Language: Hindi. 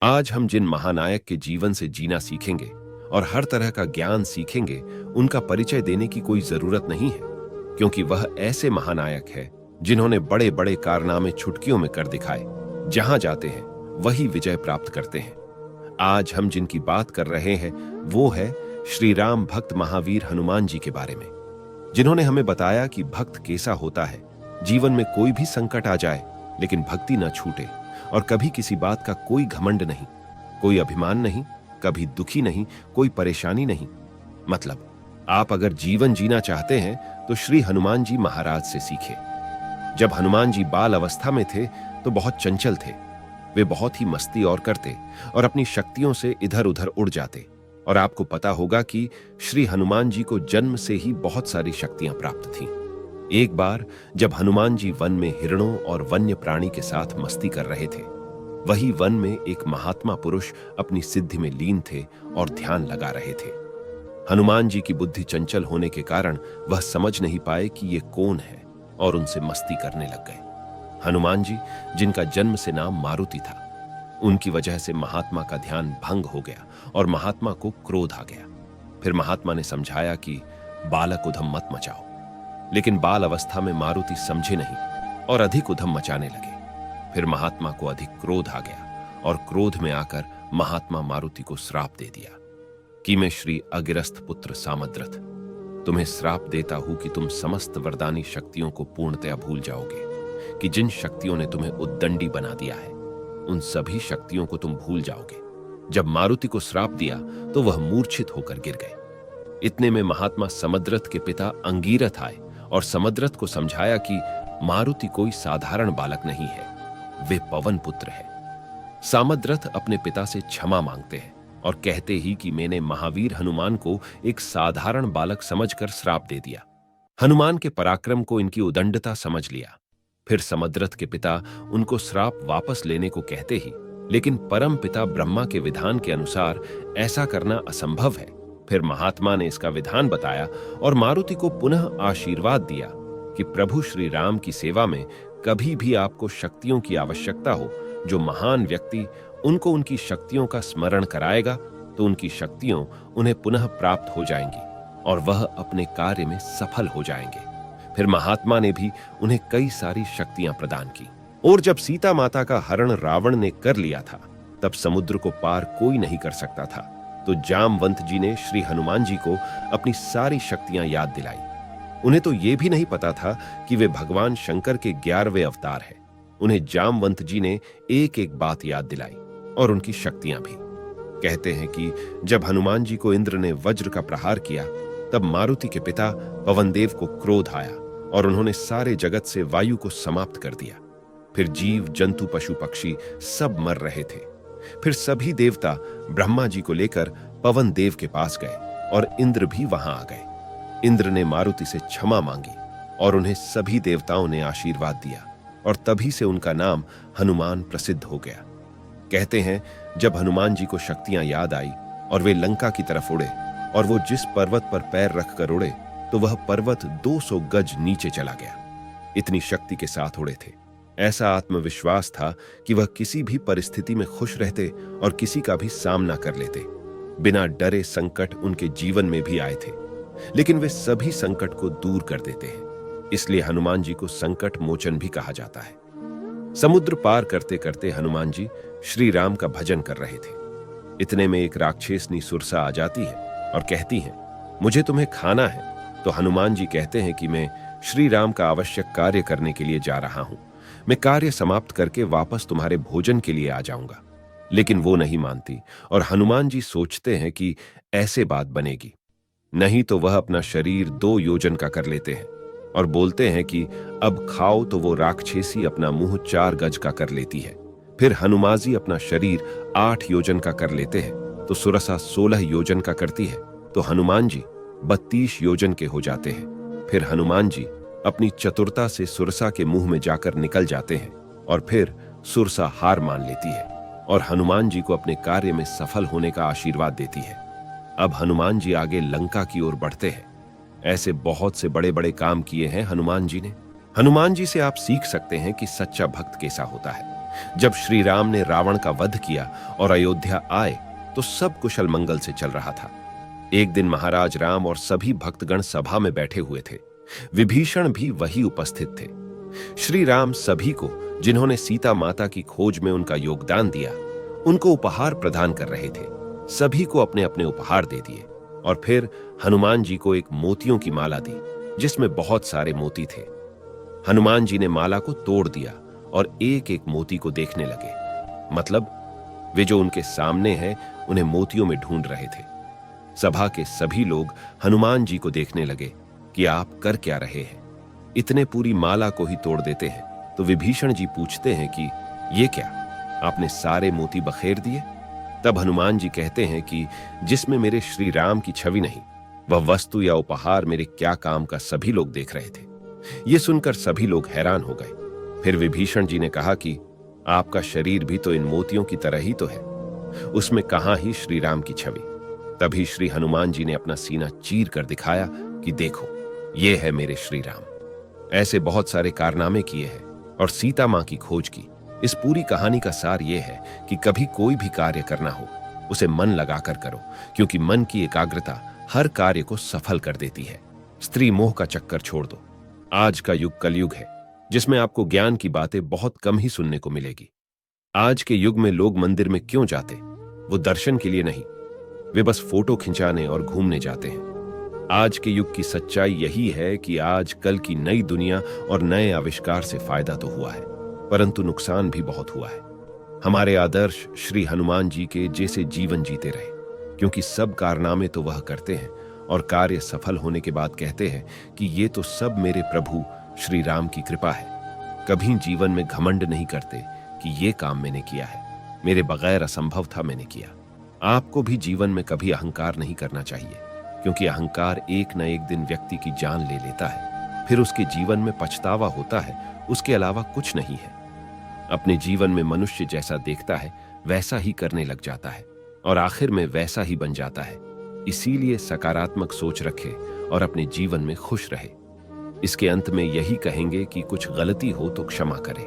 आज हम जिन महानायक के जीवन से जीना सीखेंगे और हर तरह का ज्ञान सीखेंगे, उनका परिचय देने की कोई जरूरत नहीं है, क्योंकि वह ऐसे महानायक है जिन्होंने बड़े बड़े कारनामे चुटकियों में कर दिखाए। जहां जाते हैं वही विजय प्राप्त करते हैं। आज हम जिनकी बात कर रहे हैं वो है श्री राम भक्त महावीर हनुमान जी के बारे में, जिन्होंने हमें बताया कि भक्त कैसा होता है। जीवन में कोई भी संकट आ जाए लेकिन भक्ति न छूटे, और कभी किसी बात का कोई घमंड नहीं, कोई अभिमान नहीं, कभी दुखी नहीं, कोई परेशानी नहीं। मतलब आप अगर जीवन जीना चाहते हैं तो श्री हनुमान जी महाराज से सीखे। जब हनुमान जी बाल अवस्था में थे तो बहुत चंचल थे। वे बहुत ही मस्ती और करते और अपनी शक्तियों से इधर उधर उड़ जाते। और आपको पता होगा कि श्री हनुमान जी को जन्म से ही बहुत सारी शक्तियां प्राप्त थीं। एक बार जब हनुमान जी वन में हिरणों और वन्य प्राणी के साथ मस्ती कर रहे थे, वही वन में एक महात्मा पुरुष अपनी सिद्धि में लीन थे और ध्यान लगा रहे थे। हनुमान जी की बुद्धि चंचल होने के कारण वह समझ नहीं पाए कि ये कौन है और उनसे मस्ती करने लग गए। हनुमान जी, जिनका जन्म से नाम मारुति था, उनकी वजह से महात्मा का ध्यान भंग हो गया और महात्मा को क्रोध आ गया। फिर महात्मा ने समझाया कि बालक उधम मत मचाओ, लेकिन बाल अवस्था में मारुति समझे नहीं और अधिक उधम मचाने लगे। फिर महात्मा को अधिक क्रोध आ गया और क्रोध में आकर महात्मा मारुति को श्राप दे दिया कि मैं श्री अगिरस्थ पुत्र सामद्रथ तुम्हें श्राप देता हूं कि तुम समस्त वरदानी शक्तियों को पूर्णतया भूल जाओगे, कि जिन शक्तियों ने तुम्हें उद्दंडी बना दिया है उन सभी शक्तियों को तुम भूल जाओगे। जब मारुति को श्राप दिया तो वह मूर्छित होकर गिर गए। इतने में महात्मा समद्रथ के पिता अंगीरथ आए और समद्रथ को समझाया कि मारुति कोई साधारण बालक नहीं है, वे पवन पुत्र है। सामद्रथ अपने पिता से क्षमा मांगते हैं और कहते ही कि मैंने महावीर हनुमान को एक साधारण बालक समझकर श्राप दे दिया। हनुमान के पराक्रम को इनकी उदंडता समझ लिया। फिर समद्रथ के पिता उनको श्राप वापस लेने को कहते ही, लेकिन परम पिता ब्रह्मा के विधान के अनुसार ऐसा करना असंभव है। फिर महात्मा ने इसका विधान बताया और मारुति को पुनः आशीर्वाद दिया कि प्रभु श्री राम की सेवा में कभी भी आपको शक्तियों की आवश्यकता हो, जो महान व्यक्ति उनको उनकी शक्तियों का स्मरण कराएगा तो उनकी शक्तियों उन्हें पुनः प्राप्त हो जाएंगी और वह अपने कार्य में सफल हो जाएंगे। फिर महात्मा ने भी उन्हें कई सारी शक्तियां प्रदान की। और जब सीता माता का हरण रावण ने कर लिया था, तब समुद्र को पार कोई नहीं कर सकता था, तो जामवंत जी ने श्री हनुमान जी को अपनी सारी शक्तियां याद दिलाई। उन्हें तो यह भी नहीं पता था कि वे भगवान शंकर के 11वें अवतार हैं। उन्हें जामवंत जी ने एक एक बात याद दिलाई और उनकी शक्तियां भी। कहते हैं कि जब हनुमान जी को इंद्र ने वज्र का प्रहार किया, तब मारुति के पिता पवनदेव को क्रोध आया और उन्होंने सारे जगत से वायु को समाप्त कर दिया। फिर जीव जंतु पशु पक्षी सब मर रहे थे। फिर सभी देवता ब्रह्मा जी को लेकर पवन देव के पास गए और इंद्र भी वहां आ गए। इंद्र ने मारुति से क्षमा मांगी और उन्हें सभी देवताओं ने आशीर्वाद दिया और तभी से उनका नाम हनुमान प्रसिद्ध हो गया। कहते हैं जब हनुमान जी को शक्तियां याद आई और वे लंका की तरफ उड़े और वो जिस पर्वत पर पैर रखकर उड़े तो वह पर्वत 200 गज नीचे चला गया। इतनी शक्ति के साथ उड़े थे। ऐसा आत्मविश्वास था कि वह किसी भी परिस्थिति में खुश रहते और किसी का भी सामना कर लेते। बिना डरे संकट उनके जीवन में भी आए थे, लेकिन वे सभी संकट को दूर कर देते हैं। इसलिए हनुमान जी को संकट मोचन भी कहा जाता है। समुद्र पार करते करते हनुमान जी श्री राम का भजन कर रहे थे। इतने में एक राक्षसनी सुरसा आ जाती है और कहती है, मुझे तुम्हें खाना है। तो हनुमान जी कहते हैं कि मैं श्री राम का आवश्यक कार्य करने के लिए जा रहा हूं। मैं कार्य समाप्त करके वापस तुम्हारे भोजन के लिए आ जाऊंगा। लेकिन वो नहीं मानती और हनुमान जी सोचते हैं कि ऐसे बात बनेगी नहीं, तो वह अपना शरीर 2 योजन का कर लेते हैं और बोलते हैं कि अब खाओ। तो वो राक्षसी अपना मुंह 4 गज का कर लेती है। फिर हनुमाजी अपना शरीर 8 योजन का कर लेते हैं, तो सुरसा 16 योजन का करती है, तो हनुमान जी 32 योजन के हो जाते हैं। फिर हनुमान जी अपनी चतुरता से सुरसा के मुंह में जाकर निकल जाते हैं और फिर सुरसा हार मान लेती है और हनुमान जी को अपने कार्य में सफल होने का आशीर्वाद देती है। अब हनुमान जी आगे लंका की ओर बढ़ते हैं। ऐसे बहुत से बड़े बड़े काम किए हैं हनुमान जी ने। हनुमान जी से आप सीख सकते हैं कि सच्चा भक्त कैसा होता है। जब श्री राम ने रावण का वध किया और अयोध्या आए तो सब कुशल मंगल से चल रहा था। एक दिन महाराज राम और सभी भक्तगण सभा में बैठे हुए थे। विभीषण भी वही उपस्थित थे। श्री राम सभी को, जिन्होंने सीता माता की खोज में उनका योगदान दिया, उनको उपहार प्रदान कर रहे थे। सभी को अपने अपने उपहार दे दिए और फिर हनुमान जी को एक मोतियों की माला दी जिसमें बहुत सारे मोती थे। हनुमान जी ने माला को तोड़ दिया और एक एक मोती को देखने लगे। मतलब वे जो उनके सामने हैं उन्हें मोतियों में ढूंढ रहे थे। सभा के सभी लोग हनुमान जी को देखने लगे कि आप कर क्या रहे हैं, इतने पूरी माला को ही तोड़ देते हैं। तो विभीषण जी पूछते हैं कि ये क्या, आपने सारे मोती बखेर दिए? तब हनुमान जी कहते हैं कि जिसमें मेरे श्री राम की छवि नहीं, वह वस्तु या उपहार मेरे क्या काम का सभी लोग देख रहे थे। ये सुनकर सभी लोग हैरान हो गए। फिर विभीषण जी ने कहा कि आपका शरीर भी तो इन मोतियों की तरह ही तो है, उसमें कहां ही श्री राम की छवि। तभी श्री हनुमान जी ने अपना सीना चीर कर दिखाया कि देखो, ये है मेरे श्री राम। ऐसे बहुत सारे कारनामे किए हैं और सीता मां की खोज की। इस पूरी कहानी का सार यह है कि कभी कोई भी कार्य करना हो, उसे मन लगाकर करो, क्योंकि मन की एकाग्रता हर कार्य को सफल कर देती है। स्त्री मोह का चक्कर छोड़ दो। आज का युग कलयुग है जिसमें आपको ज्ञान की बातें बहुत कम ही सुनने को मिलेगी। आज के युग में लोग मंदिर में क्यों जाते? वो दर्शन के लिए नहीं, वे बस फोटो खिंचाने और घूमने जाते हैं। आज के युग की सच्चाई यही है कि आज कल की नई दुनिया और नए आविष्कार से फायदा तो हुआ है, परंतु नुकसान भी बहुत हुआ है। हमारे आदर्श श्री हनुमान जी के जैसे जीवन जीते रहे, क्योंकि सब कारनामे तो वह करते हैं और कार्य सफल होने के बाद कहते हैं कि ये तो सब मेरे प्रभु श्री राम की कृपा है। कभी जीवन में घमंड नहीं करते कि ये काम मैंने किया है, मेरे बगैर असंभव था मैंने किया। आपको भी जीवन में कभी अहंकार नहीं करना चाहिए, क्योंकि अहंकार एक न एक दिन व्यक्ति की जान ले लेता है। फिर उसके जीवन में पछतावा होता है, उसके अलावा कुछ नहीं है। अपने जीवन में मनुष्य जैसा देखता है वैसा ही करने लग जाता है और आखिर में वैसा ही बन जाता है। इसीलिए सकारात्मक सोच रखे और अपने जीवन में खुश रहे। इसके अंत में यही कहेंगे कि कुछ गलती हो तो क्षमा करें।